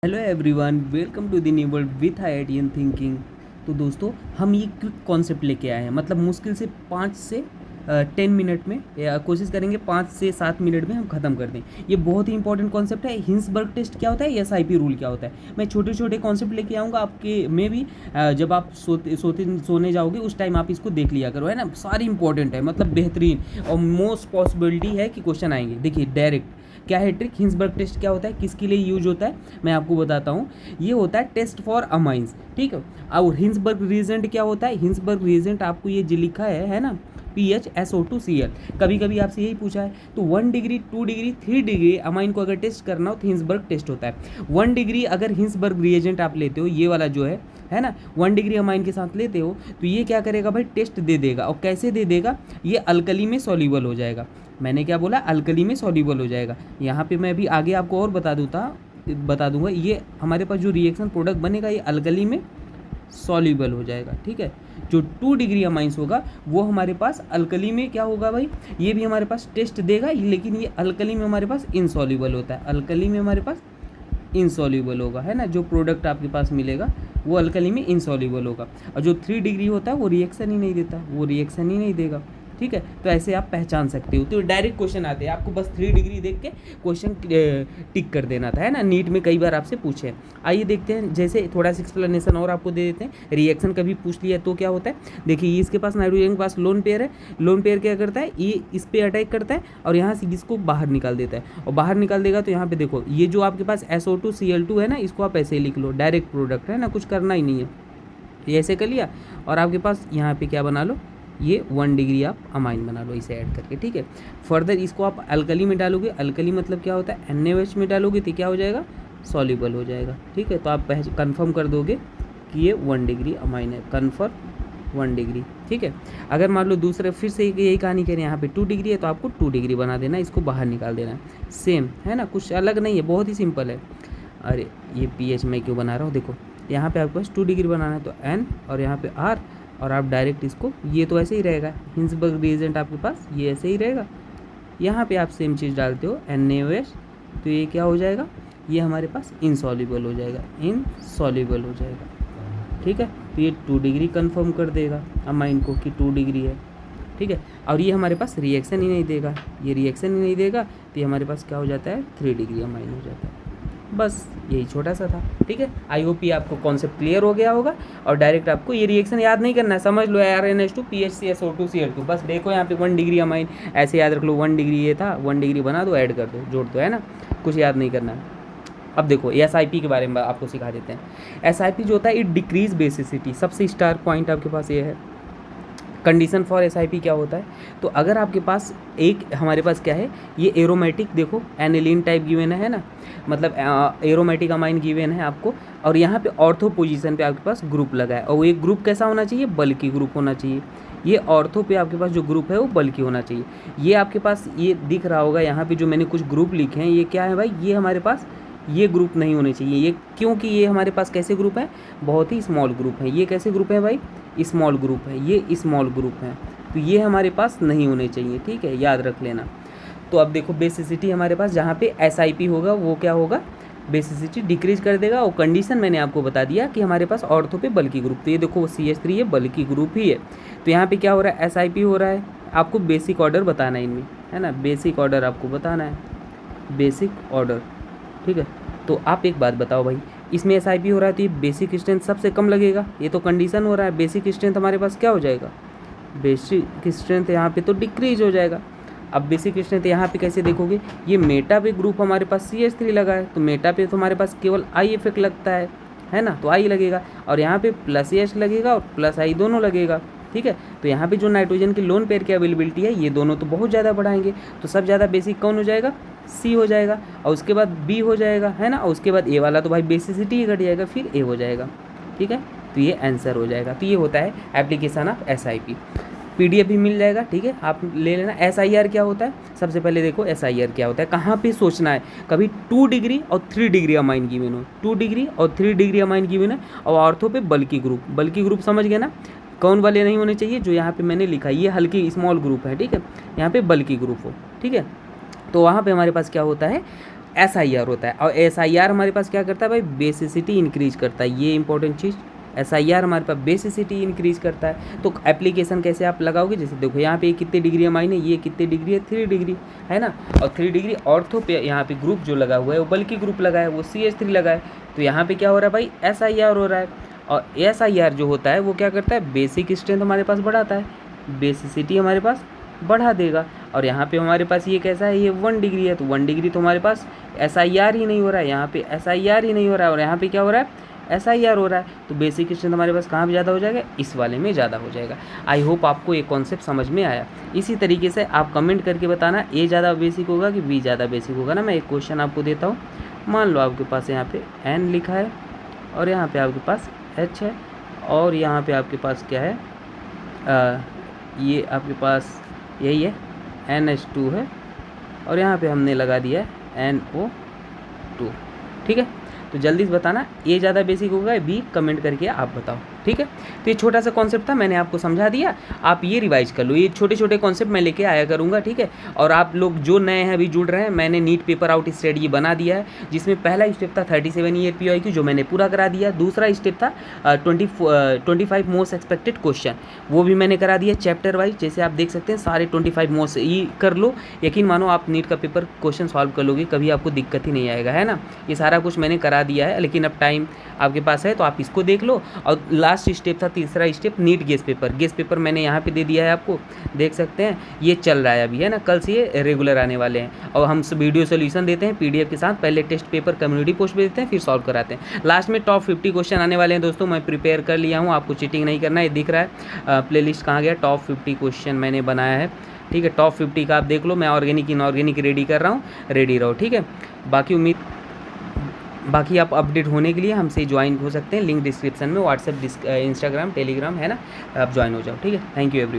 Hello everyone, welcome to the new world with IITian thinking. तो दोस्तों, हम ये क्विक कॉन्सेप्ट लेके आए हैं। मतलब मुश्किल से 5 से 10 मिनट में, या कोशिश करेंगे 5 से 7 मिनट में हम ख़त्म कर दें। ये बहुत ही इंपॉर्टेंट कॉन्सेप्ट है। हिंसबर्ग टेस्ट क्या होता है, एसआईपी रूल क्या होता है। मैं छोटे छोटे कॉन्सेप्ट लेके आऊँगा आपके में भी। जब आप सोने जाओगे उस टाइम आप इसको देख लिया करो, है ना। सारी इंपॉर्टेंट है, मतलब बेहतरीन, और मोस्ट पॉसिबिलिटी है कि क्वेश्चन आएंगे। देखिए डायरेक्ट क्या है ट्रिक। हिंसबर्ग टेस्ट क्या होता है, किसके लिए यूज होता है, मैं आपको बताता हूँ। ये होता है टेस्ट फॉर अमाइंस, ठीक है। और हिंसबर्ग रिएजेंट क्या होता है। हिंसबर्ग रिएजेंट आपको ये जो लिखा है ना, PHSO2Cl। कभी कभी आपसे यही पूछा है। तो 1 डिग्री, 2 डिग्री, 3 डिग्री अमाइन को अगर टेस्ट करना हो तो हिंसबर्ग टेस्ट होता है। 1 डिग्री अगर हिंसबर्ग रिएजेंट आप लेते हो, ये वाला जो है ना, 1 डिग्री अमाइन के साथ लेते हो, तो ये क्या करेगा भाई, टेस्ट दे देगा। और कैसे दे देगा, ये अल्कली में सॉल्यूबल हो जाएगा। मैंने क्या बोला, अल्कली में सॉल्यूबल हो जाएगा। यहाँ पे मैं अभी आगे आपको और बता दूंगा। ये हमारे पास जो रिएक्शन प्रोडक्ट बनेगा ये अल्कली में सॉल्यूबल हो जाएगा, ठीक है। जो 2 डिग्री अमाइंस होगा वो हमारे पास अल्कली में क्या होगा भाई, ये भी हमारे पास टेस्ट देगा, लेकिन ये अल्कली में हमारे पास इनसॉल्यूबल होता है। अल्कली में हमारे पास इनसॉल्यूबल होगा, है ना। जो प्रोडक्ट आपके पास मिलेगा वो अल्कली में इनसॉल्यूबल होगा। और जो 3 डिग्री होता है वो रिएक्शन ही नहीं देता, वो रिएक्शन ही नहीं देगा, ठीक है। तो ऐसे आप पहचान सकते हो। तो डायरेक्ट क्वेश्चन आते हैं, आपको बस 3 डिग्री देख के क्वेश्चन टिक कर देना था, है ना। नीट में कई बार आपसे पूछे। आइए देखते हैं, जैसे थोड़ा सा एक्सप्लेनेशन और आपको दे देते हैं। रिएक्शन कभी पूछ लिया तो क्या होता है, देखिए ये इसके पास नाइट्रोजन के पास लोन पेयर है। लोन पेयर क्या करता है, ये इस पे अटैक करता है और यहाँ से इसको बाहर निकाल देता है। और बाहर निकाल देगा तो यहाँ पे देखो, ये जो आपके पास SO2Cl2 है ना, इसको आप ऐसे ही लिख लो, डायरेक्ट प्रोडक्ट है ना, कुछ करना ही नहीं है। ये ऐसे कर लिया और आपके पास यहाँ पे क्या बना लो, ये 1 डिग्री आप अमाइन बना लो इसे ऐड करके, ठीक है। फर्दर इसको आप अल्कली में डालोगे। अल्कली मतलब क्या होता है, NaOH में डालोगे तो क्या हो जाएगा, सॉल्यूबल हो जाएगा, ठीक है। तो आप कंफर्म कर दोगे कि ये 1 डिग्री अमाइन है, कन्फर्म 1 डिग्री, ठीक है। अगर मान लो दूसरे फिर से यही कहानी करें, यहाँ पे 2 डिग्री है तो आपको 2 डिग्री बना देना, इसको बाहर निकाल देना है। सेम है ना, कुछ अलग नहीं है, बहुत ही सिंपल है। अरे ये PH मैं क्यों बना रहा हूँ, देखो यहाँ पे आपके पास 2 डिग्री बनाना है तो N और यहाँ पे R, और आप डायरेक्ट इसको, ये तो ऐसे ही रहेगा। हिंसबर्ग रिएजेंट आपके पास ये ऐसे ही रहेगा। यहाँ पे आप सेम चीज़ डालते हो NaOH, तो ये क्या हो जाएगा, ये हमारे पास इनसॉल्यूबल हो जाएगा, इनसॉल्यूबल हो जाएगा, ठीक है। तो ये 2 डिग्री कन्फर्म कर देगा अमाइन को कि 2 डिग्री है, ठीक है। और ये हमारे पास रिएक्शन ही नहीं देगा, ये रिएक्शन ही नहीं देगा, तो ये हमारे पास क्या हो जाता है, 3 डिग्री अमाइन हो जाता है। बस यही छोटा सा था, ठीक है। आई होप ये आपको कॉन्सेप्ट क्लियर हो गया होगा। और डायरेक्ट आपको ये रिएक्शन याद नहीं करना है, समझ लो RnH2 PHCSO2Cl2, बस देखो यहाँ पे 1 डिग्री अमाइन, ऐसे याद रख लो। 1 डिग्री ये था, 1 डिग्री बना दो, ऐड कर दो, जोड़ दो, है ना, कुछ याद नहीं करना है। अब देखो SIP के बारे में आपको सिखा देते हैं। SIP जो होता है, इट डिक्रीज बेसिसिटी। सबसे स्टार पॉइंट आपके पास ये है। कंडीशन फॉर SIP क्या होता है, तो अगर आपके पास हमारे पास क्या है, ये एरोमेटिक, देखो एनिलीन टाइप गिवन है ना, मतलब एरोमेटिक अमाइन गिवन है आपको। और यहाँ पे ऑर्थो पोजीशन पे आपके पास ग्रुप लगा है, और वो एक ग्रुप कैसा होना चाहिए, बल्कि ग्रुप होना चाहिए। ये ऑर्थो पे आपके पास जो ग्रुप है वो बल्कि होना चाहिए। ये आपके पास ये दिख रहा होगा यहाँ पे जो मैंने कुछ ग्रुप लिखे हैं, ये क्या है भाई, ये हमारे पास ये ग्रुप नहीं होने चाहिए। ये क्योंकि ये हमारे पास कैसे ग्रुप है, बहुत ही स्मॉल ग्रुप है। ये कैसे ग्रुप है भाई, स्मॉल ग्रुप है, ये स्मॉल ग्रुप है, तो ये हमारे पास नहीं होने चाहिए, ठीक है, याद रख लेना। तो अब देखो बेसिसिटी हमारे पास जहाँ पे SIP होगा वो क्या होगा, बेसिसिटी डिक्रीज कर देगा। और कंडीशन मैंने आपको बता दिया कि हमारे पास ऑर्थो पे बल्कि ग्रुप, तो ये देखो CH3 ये बल्कि ग्रुप ही है। तो यहाँ पे क्या हो रहा है, SIP हो रहा है। आपको बेसिक ऑर्डर बताना है इनमें, है ना, बेसिक ऑर्डर आपको बताना है, बेसिक ऑर्डर, ठीक है। तो आप एक बात बताओ भाई, इसमें SIP हो रहा है तो ये बेसिक स्ट्रेंथ सबसे कम लगेगा, ये तो कंडीशन हो रहा है। बेसिक स्ट्रेंथ हमारे पास क्या हो जाएगा, बेसिक स्ट्रेंथ यहाँ पे तो डिक्रीज हो जाएगा। अब बेसिक स्ट्रेंथ यहाँ पे कैसे देखोगे, ये मेटा पे ग्रुप हमारे पास CH3 लगा है, तो मेटा पे तो हमारे पास केवल I इफेक्ट लगता है ना, तो I लगेगा। और यहाँ पे +H लगेगा और +I दोनों लगेगा, ठीक है। तो यहाँ पे जो नाइट्रोजन की लोन पेयर की अवेलेबिलिटी है, ये दोनों तो बहुत ज़्यादा बढ़ाएंगे, तो सब ज़्यादा बेसिक कौन हो जाएगा, C हो जाएगा। और उसके बाद B हो जाएगा, है ना, और उसके बाद A वाला तो भाई बेसिसिटी ही घट जाएगा, फिर A हो जाएगा, ठीक है। तो ये आंसर हो जाएगा। तो ये होता है एप्लीकेशन ऑफ SIP। PDF भी मिल जाएगा, ठीक है, आप ले लेना। SIR क्या होता है, सबसे पहले देखो SIR क्या होता है, कहाँ पे सोचना है। कभी 2 डिग्री और 3 डिग्री अमाइन गिवन हो, 2 डिग्री और 3 डिग्री अमाइन गिवन है, और ऑर्थो पे बल्कि ग्रुप, बल्कि ग्रुप समझ गए ना, कौन वाले नहीं होने चाहिए, जो यहाँ पे मैंने लिखा है, ये हल्की स्मॉल ग्रुप है, ठीक है, यहाँ पे बल्कि ग्रुप हो, ठीक है। तो वहाँ पे हमारे पास क्या होता है, SIR होता है। और SIR हमारे पास क्या करता है भाई, बेसिसिटी इंक्रीज करता है। ये इंपॉर्टेंट चीज़, SIR हमारे पास बेसिसिटी इंक्रीज करता है। तो एप्लीकेशन कैसे आप लगाओगे, जैसे देखो यहाँ पे कितने डिग्री है माइने, ये कितने डिग्री है, 3 डिग्री है ना। और 3 डिग्री ऑर्थो पे यहाँ पे ग्रुप जो लगा हुआ है वो बल्कि ग्रुप लगा है, वो CH3 लगा है। तो यहाँ पे क्या हो रहा है भाई, SIR हो रहा है। और SIR जो होता है वो क्या करता है, बेसिक स्ट्रेंथ हमारे पास बढ़ाता है, बेसिसिटी हमारे पास बढ़ा देगा। और यहाँ पे हमारे पास ये कैसा है, ये 1 डिग्री है, तो 1 डिग्री तो हमारे पास SIR ही नहीं हो रहा है, यहाँ पे SIR ही नहीं हो रहा है, और यहाँ पे क्या हो रहा है, SIR हो रहा है। तो बेसिक स्ट्रेंथ हमारे पास कहाँ पे ज़्यादा हो जाएगा, इस वाले में ज़्यादा हो जाएगा। आई होप आपको ये कॉन्सेप्ट समझ में आया। इसी तरीके से आप कमेंट करके बताना A ज़्यादा बेसिक होगा कि B ज़्यादा बेसिक होगा ना। मैं एक क्वेश्चन आपको देता हूँ, मान लो आपके पास यहाँ पे N लिखा है और यहाँ पे आपके पास H है, और यहाँ पे आपके पास क्या है, ये आपके पास यही है NH2 है, और यहाँ पे हमने लगा दिया है NO2। ठीक है, तो जल्दी से बताना A ज़्यादा बेसिक होगा, B कमेंट करके आप बताओ। ठीक है, तो ये छोटा सा कॉन्सेप्ट था, मैंने आपको समझा दिया। आप ये रिवाइज कर लो, ये छोटे छोटे कॉन्सेप्ट मैं लेके आया करूँगा। ठीक है, और आप लोग जो नए हैं अभी जुड़ रहे हैं, मैंने नीट पेपर आउट स्ट्रेटजी बना दिया है, जिसमें पहला स्टेप था 37 ईयर PYQ जो मैंने पूरा करा दिया। दूसरा स्टेप था 25 मोस्ट एक्सपेक्टेड क्वेश्चन, वो भी मैंने करा दिया चैप्टर वाइज। जैसे आप देख सकते हैं सारे 25 मोस्ट ये कर लो, यकीन मानो आप नीट का पेपर क्वेश्चन सॉल्व कर लोगे, कभी आपको दिक्कत ही नहीं आएगा, है ना। ये सारा कुछ मैंने करा दिया है, लेकिन अब टाइम आपके पास है तो आप इसको देख लो। और लास्ट स्टेप था, तीसरा step NEET guess paper. Guess paper मैंने यहाँ पे दे दिया है, आपको देख सकते हैं ये चल रहा है अभी, है ना। कल से ये रेगुलर आने वाले हैं, और हम वीडियो सोल्यूशन देते हैं PDF के साथ। पहले टेस्ट पेपर कम्युनिटी पोस्ट पे देते हैं, फिर सॉल्व कराते हैं। लास्ट में टॉप 50 क्वेश्चन आने वाले हैं दोस्तों, मैं प्रिपेयर कर लिया हूँ, आपको चीटिंग नहीं करना है। ये दिख रहा है प्लेलिस्ट कहाँ गया, टॉप 50 क्वेश्चन मैंने बनाया है। ठीक है, टॉप 50 का आप देख लो, मैं ऑर्गेनिक इनऑर्गेनिक रेडी कर रहा हूँ, रेडी रहो। ठीक है, बाकी आप अपडेट होने के लिए हमसे ज्वाइन हो सकते हैं, लिंक डिस्क्रिप्शन में, व्हाट्सएप, इंस्टाग्राम, टेलीग्राम है ना, आप ज्वाइन हो जाओ। ठीक है, थैंक यू एवरीवन।